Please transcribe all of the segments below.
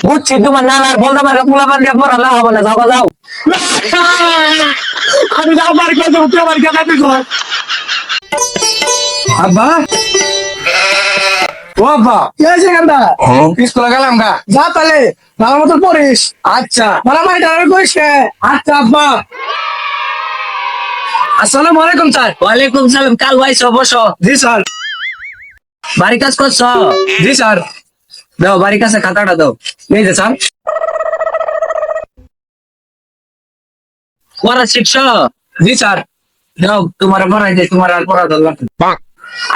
বুঝছি তোমার নানার বলতে পারে পোলা পান দিয়ে পড়ালে হবে না, যাও যাও। আমি যাও বাড়ি করে দেবো, তুই আমার গেলা তুই ঘর। আব্বা ও আব্বা কি হয়েছে কান্দা? স্কুলে গেলাম গা, যা তাহলে ভালো মতো পড়িস। আচ্ছা ভালো মাই ড্রাইভার করিস। আচ্ছা আব্বা। আসসালামু আলাইকুম স্যার। ওয়ালাইকুম সালাম। কাল ভাইছো বসো। জি স্যার। বাড়ি কাজ করছো? জি স্যার। দাও বাড়ির কাছে খাতাটা দাও। এই যে স্যার। পড়া শিখছো? জি স্যার। দাও তোমার পড়াই দে, তোমার আর পড়া দরকার নেই।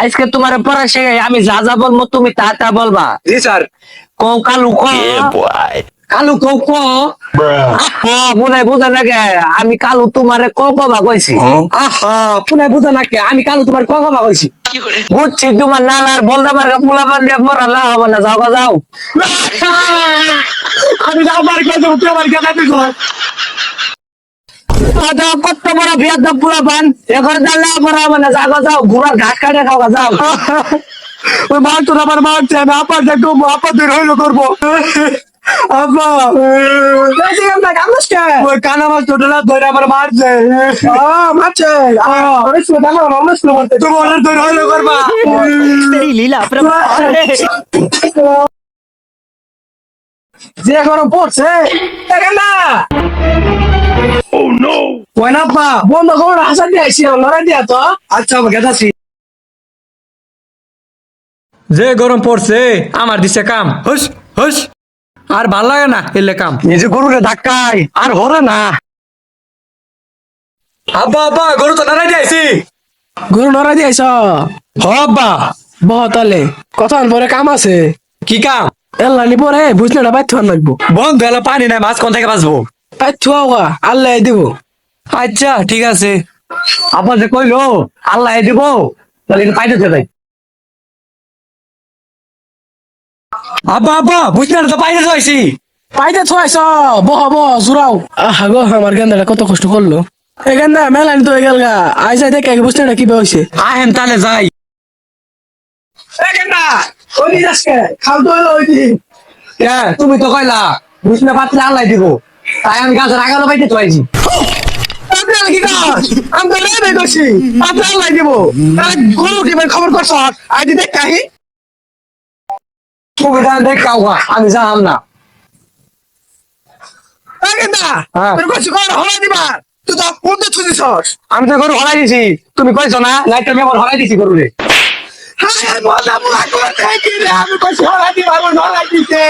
আজকে তোমার পড়া শেখাই, আমি যা যা বলবো তুমি তা তা বলবা। জি স্যার। কো কালু কো কালু কো কো বুঝাই বুঝা লাগে। আমি কালু তোমারে ক কবা কইছি। আহা পুনে বুঝা নাকি, আমি কালু তোমার কথা কইছি। বুঝছি তোমার নানার বলতে পারে পোলা পান দিয়ে পড়ালে হবে না, যাও যাও। আমি যাও বাড়ি করে দেবো, তুই আমার গেলা তুই ঘর। কত বড় বিয়ার দাম পোলা পান এখন জানলে পড়া হবে না, যাও যাও। ঘোড়ার ঘাট কাটে খাওয়া যাও। ওই মারতো না, আমার মারছে, আমি আপা দেখবো, আপা তুই হইলো করবো। আব্বা ওই কানা মাছ টোটাল ধরে আমার মারছে। মারছে তোমার ধরে হইলো করবা। যে গরম পড়ছে দেখেন না। ওই না আব্বা বন্ধ খবর হাসান দিয়ে আইসি, লড়াই দিয়া তো। আচ্ছা আমি গেছি। যে গরম পড়ছে আমার দিছে কাম, হুস হুস, আর ভাল লাগে না এলে কাম। নিজে গরুরে ধাক্কাই আর হরে না। আব্বা আব্বা গরু তো নাড়াই দিয়েছি। গরু লড়াই দিয়ে আইস। হ আব্বা। বহতালে কথা পরে কাম আছে। কি কাম? এলানি পরে বুঝলে বাইর থান লাগবো। বন্ধ হলো, পানি নাই, মাছ কোন থেকে বাঁচবো? বাইর থুয়া আল্লাহ দিব। আচ্ছা ঠিক আছে। আপা যে কইলো আল্লাহ দিব, তাহলে পাইতে যাই। আব্বা আব্বা বুঝলে তো পাইতে যাইছি। পাইতে থুয়াইছ বহ বহ জুরাও। আহা গো আমার গেন্দাটা কত কষ্ট করলো। এই গেন্দা মেলানি তো গেল গা, আই যাই দেখে বুঝতে না কি হয়েছে। আহেন তাহলে যাই। তুমি তো কইলা বুঝলে পাত্রে আল্লাহ দিব, তাই আমি গাছের আগালো পাইতে চাইছি। খবর করছ আজ দেখ কাহি সুবিধা দেখাও, আমি জানাম না। তুই তো কোন ছুটিস। আমি তো গরু হলাই দিছি, তুমি কইছো না লাইটটা আমি আবার হলাই দিছি গরুরে। আমি কইছি হলাই দিব, হলাই দিতে।